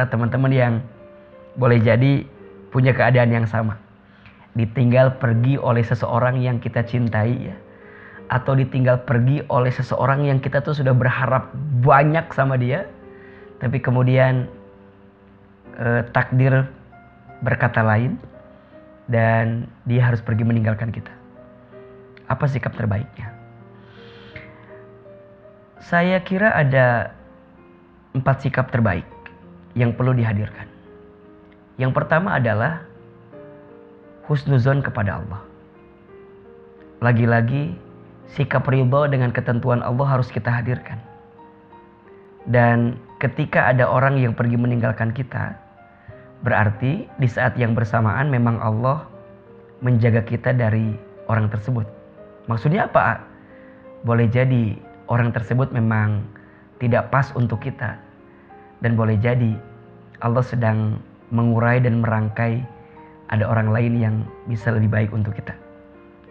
teman-teman yang boleh jadi punya keadaan yang sama. Ditinggal pergi oleh seseorang yang kita cintai ya. Atau ditinggal pergi oleh seseorang yang kita tuh sudah berharap banyak sama dia. Tapi kemudian takdir berkata lain. Dan dia harus pergi meninggalkan kita. Apa sikap terbaiknya? Saya kira ada 4 sikap terbaik yang perlu dihadirkan. Yang pertama adalah husnuzon kepada Allah. Lagi-lagi sikap ridho dengan ketentuan Allah harus kita hadirkan. Dan ketika ada orang yang pergi meninggalkan kita, berarti di saat yang bersamaan memang Allah menjaga kita dari orang tersebut. Maksudnya apa? Boleh jadi orang tersebut memang tidak pas untuk kita. Dan boleh jadi Allah sedang mengurai dan merangkai ada orang lain yang bisa lebih baik untuk kita.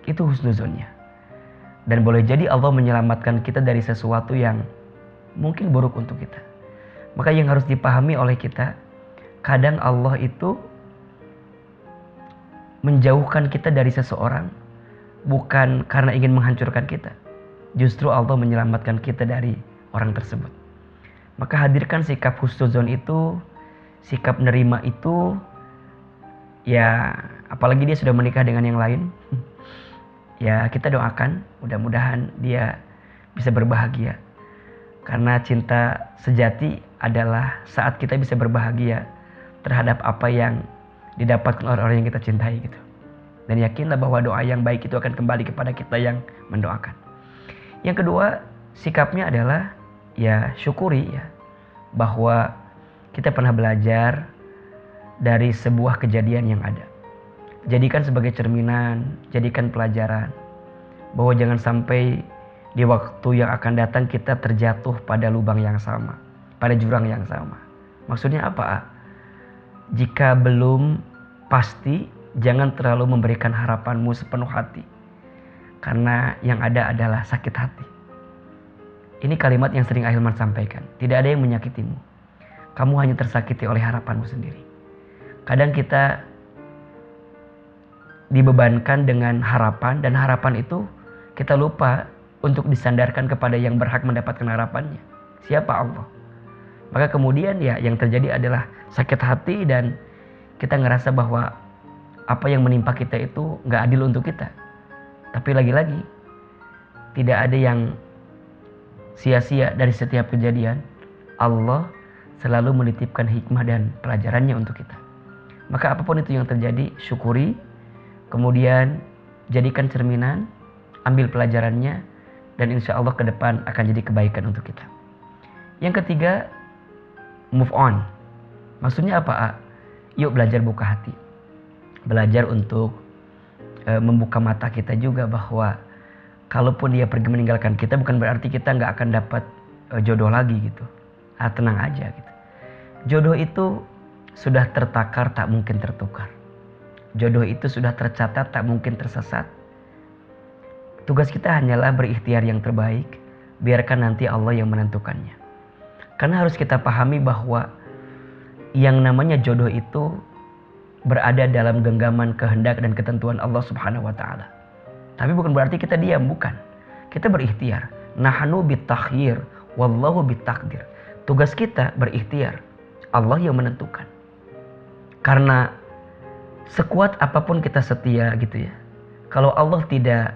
Itu husnuzonnya. Dan boleh jadi Allah menyelamatkan kita dari sesuatu yang mungkin buruk untuk kita. Maka yang harus dipahami oleh kita, kadang Allah itu menjauhkan kita dari seseorang bukan karena ingin menghancurkan kita. Justru Allah menyelamatkan kita dari orang tersebut. Maka hadirkan sikap husnuzon itu, sikap nerima itu, ya apalagi dia sudah menikah dengan yang lain. Ya kita doakan mudah-mudahan dia bisa berbahagia. Karena cinta sejati adalah saat kita bisa berbahagia terhadap apa yang didapatkan oleh orang yang kita cintai gitu. Dan yakinlah bahwa doa yang baik itu akan kembali kepada kita yang mendoakan. Yang kedua, sikapnya adalah ya syukuri ya bahwa kita pernah belajar dari sebuah kejadian yang ada. Jadikan sebagai cerminan, jadikan pelajaran bahwa jangan sampai di waktu yang akan datang kita terjatuh pada lubang yang sama, pada jurang yang sama. Maksudnya apa? Jika belum pasti, jangan terlalu memberikan harapanmu sepenuh hati. Karena yang ada adalah sakit hati. Ini kalimat yang sering Ahilman sampaikan. Tidak ada yang menyakitimu. Kamu hanya tersakiti oleh harapanmu sendiri. Kadang kita dibebankan dengan harapan, dan harapan itu kita lupa untuk disandarkan kepada yang berhak mendapatkan harapannya. Siapa? Allah. Maka kemudian ya yang terjadi adalah sakit hati dan kita ngerasa bahwa apa yang menimpa kita itu gak adil untuk kita. Tapi lagi-lagi tidak ada yang sia-sia dari setiap kejadian. Allah selalu menitipkan hikmah dan pelajarannya untuk kita. Maka apapun itu yang terjadi, syukuri. Kemudian jadikan cerminan, ambil pelajarannya, dan insya Allah ke depan akan jadi kebaikan untuk kita. Yang ketiga, move on. Maksudnya apa? Yuk belajar buka hati. Belajar untuk membuka mata kita juga bahwa kalaupun dia pergi meninggalkan kita bukan berarti kita gak akan dapat jodoh lagi gitu. Tenang aja gitu. Jodoh itu sudah tertakar, tak mungkin tertukar. Jodoh itu sudah tercatat, tak mungkin tersesat. Tugas kita hanyalah berikhtiar yang terbaik, biarkan nanti Allah yang menentukannya. Karena harus kita pahami bahwa yang namanya jodoh itu berada dalam genggaman kehendak dan ketentuan Allah Subhanahu wa taala. Tapi bukan berarti kita diam, bukan. Kita berikhtiar. Nahnu bitakhyir, wallahu bitakdir. Tugas kita berikhtiar. Allah yang menentukan. Karena sekuat apapun kita setia gitu ya. Kalau Allah tidak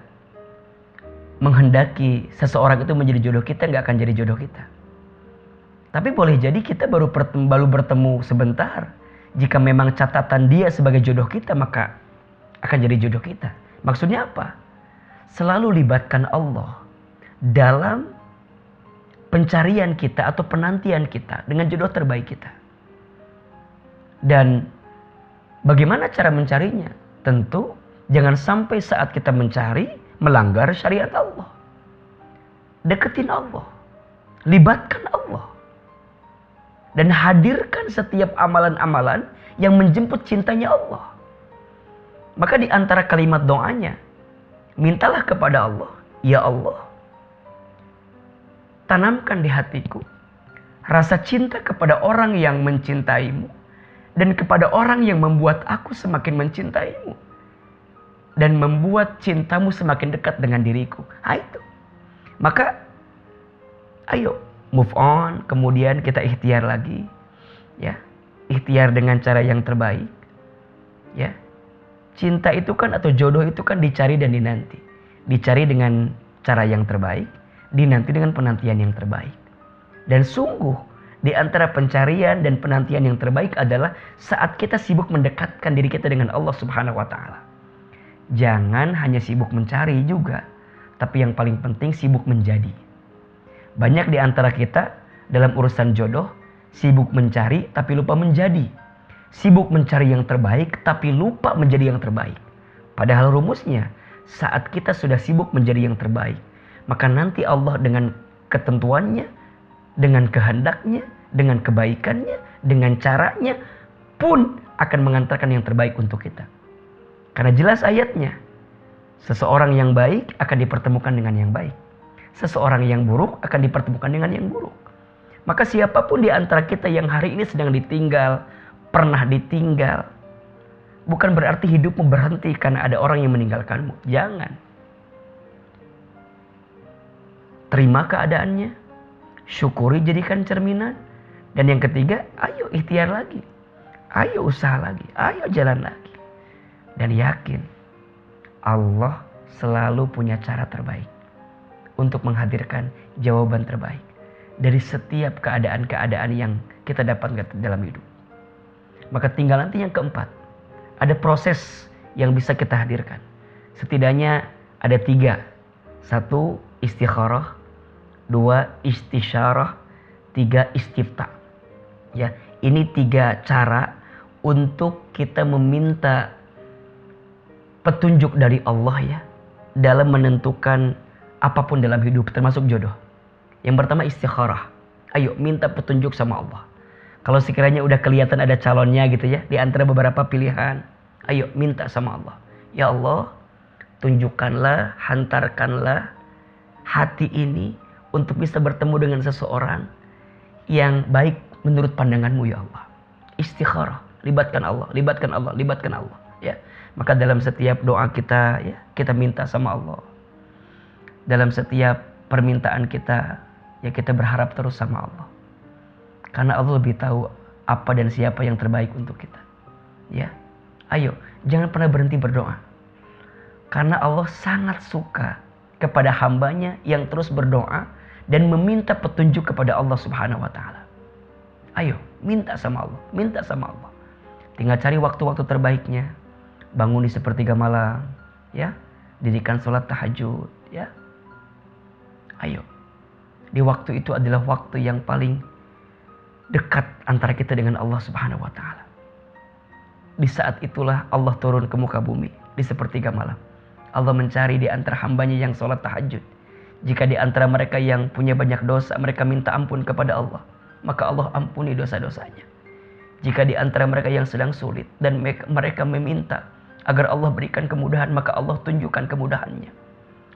menghendaki seseorang itu menjadi jodoh kita, gak akan jadi jodoh kita. Tapi boleh jadi kita baru bertemu sebentar. Jika memang catatan dia sebagai jodoh kita, maka akan jadi jodoh kita. Maksudnya apa? Selalu libatkan Allah dalam pencarian kita atau penantian kita dengan jodoh terbaik kita. Dan bagaimana cara mencarinya? Tentu jangan sampai saat kita mencari melanggar syariat Allah. Deketin Allah. Libatkan Allah. Dan hadirkan setiap amalan-amalan yang menjemput cintanya Allah. Maka di antara kalimat doanya, mintalah kepada Allah, ya Allah, tanamkan di hatiku rasa cinta kepada orang yang mencintaimu dan kepada orang yang membuat aku semakin mencintaimu dan membuat cintamu semakin dekat dengan diriku. Itu. Maka ayo move on, kemudian kita ikhtiar lagi. Ya. Ikhtiar dengan cara yang terbaik. Ya. Cinta itu kan atau jodoh itu kan dicari dan dinanti. Dicari dengan cara yang terbaik, dinanti dengan penantian yang terbaik. Dan sungguh di antara pencarian dan penantian yang terbaik adalah saat kita sibuk mendekatkan diri kita dengan Allah Subhanahu wa taala. Jangan hanya sibuk mencari juga, tapi yang paling penting sibuk menjadi. Banyak di antara kita dalam urusan jodoh sibuk mencari tapi lupa menjadi. Sibuk mencari yang terbaik tapi lupa menjadi yang terbaik. Padahal rumusnya, saat kita sudah sibuk menjadi yang terbaik, maka nanti Allah dengan ketentuannya, dengan kehendaknya, dengan kebaikannya, dengan caranya pun akan mengantarkan yang terbaik untuk kita. Karena jelas ayatnya, seseorang yang baik akan dipertemukan dengan yang baik. Seseorang yang buruk akan dipertemukan dengan yang buruk. Maka siapapun di antara kita yang hari ini sedang ditinggal, pernah ditinggal, bukan berarti hidupmu berhenti karena ada orang yang meninggalkanmu. Jangan. Terima keadaannya, syukuri, jadikan cerminan. Dan yang ketiga, ayo ikhtiar lagi. Ayo usaha lagi, ayo jalan lagi. Dan yakin, Allah selalu punya cara terbaik untuk menghadirkan jawaban terbaik dari setiap keadaan-keadaan yang kita dapatkan dalam hidup. Maka tinggal nanti yang keempat, ada proses yang bisa kita hadirkan. Setidaknya ada 3. 1, istikharah. 2, istisyarah. 3, istifta. Ya, ini 3 cara untuk kita meminta petunjuk dari Allah ya dalam menentukan apapun dalam hidup, termasuk jodoh. Yang pertama istikharah. Ayo minta petunjuk sama Allah. Kalau sekiranya udah kelihatan ada calonnya gitu ya, di antara beberapa pilihan, ayo minta sama Allah. Ya Allah, tunjukkanlah, hantarkanlah hati ini untuk bisa bertemu dengan seseorang yang baik menurut pandanganmu ya Allah. Istikharah, libatkan Allah, libatkan Allah, libatkan Allah. Ya, maka dalam setiap doa kita ya, kita minta sama Allah. Dalam setiap permintaan kita, ya kita berharap terus sama Allah. Karena Allah lebih tahu apa dan siapa yang terbaik untuk kita. Ya, ayo, jangan pernah berhenti berdoa. Karena Allah sangat suka kepada hambanya yang terus berdoa dan meminta petunjuk kepada Allah Subhanahu wa taala. Ayo, minta sama Allah, minta sama Allah. Tinggal cari waktu-waktu terbaiknya. Bangun di sepertiga malam, ya. Dirikan sholat tahajud, ya. Ayo. Di waktu itu adalah waktu yang paling dekat antara kita dengan Allah Subhanahu wa taala. Di saat itulah Allah turun ke muka bumi di sepertiga malam. Allah mencari di antara hambanya yang sholat tahajud. Jika di antara mereka yang punya banyak dosa, mereka minta ampun kepada Allah, maka Allah ampuni dosa-dosanya. Jika di antara mereka yang sedang sulit dan mereka meminta agar Allah berikan kemudahan, maka Allah tunjukkan kemudahannya.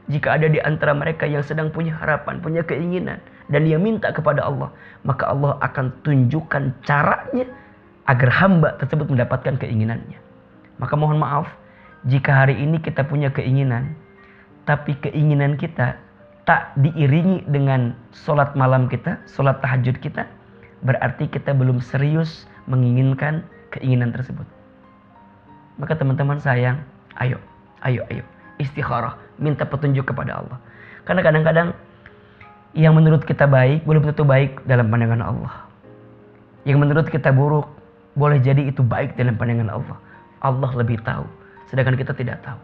Jika ada di antara mereka yang sedang punya harapan, punya keinginan, dan dia minta kepada Allah, maka Allah akan tunjukkan caranya agar hamba tersebut mendapatkan keinginannya. Maka mohon maaf, jika hari ini kita punya keinginan, tapi keinginan kita tak diiringi dengan sholat malam kita, sholat tahajud kita, berarti kita belum serius menginginkan keinginan tersebut. Maka teman-teman sayang, ayo, istikharah, minta petunjuk kepada Allah. Karena kadang-kadang yang menurut kita baik belum tentu baik dalam pandangan Allah. Yang menurut kita buruk boleh jadi itu baik dalam pandangan Allah. Allah lebih tahu, sedangkan kita tidak tahu.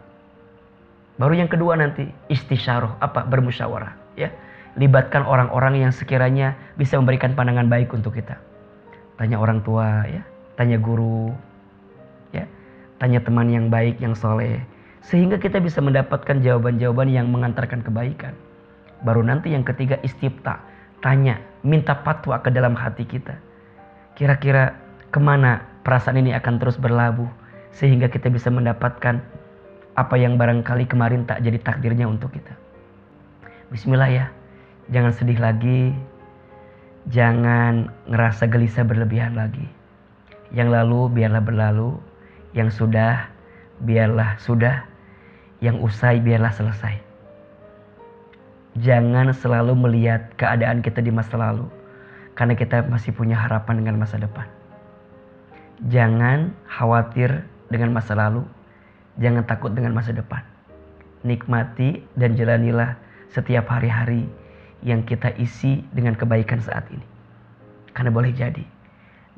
Baru yang kedua nanti istisyarah, bermusyawarah, ya. Libatkan orang-orang yang sekiranya bisa memberikan pandangan baik untuk kita. Tanya orang tua, ya, tanya guru, ya, tanya teman yang baik, yang soleh, sehingga kita bisa mendapatkan jawaban-jawaban yang mengantarkan kebaikan. Baru nanti yang ketiga istifta, tanya, minta fatwa ke dalam hati kita. Kira-kira kemana perasaan ini akan terus berlabuh, sehingga kita bisa mendapatkan apa yang barangkali kemarin tak jadi takdirnya untuk kita. Bismillah ya, jangan sedih lagi. Jangan ngerasa gelisah berlebihan lagi. Yang lalu biarlah berlalu, yang sudah biarlah sudah, yang usai biarlah selesai. Jangan selalu melihat keadaan kita di masa lalu, karena kita masih punya harapan dengan masa depan. Jangan khawatir dengan masa lalu, jangan takut dengan masa depan. Nikmati dan jalanilah setiap hari-hari yang kita isi dengan kebaikan saat ini. Karena boleh jadi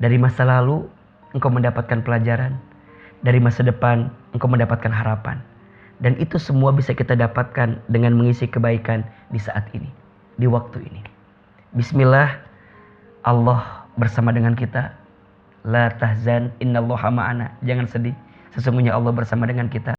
dari masa lalu engkau mendapatkan pelajaran, dari masa depan engkau mendapatkan harapan. Dan itu semua bisa kita dapatkan dengan mengisi kebaikan di saat ini, di waktu ini. Bismillah, Allah bersama dengan kita. La tahzan innallaha ma'ana. Jangan sedih, sesungguhnya Allah bersama dengan kita.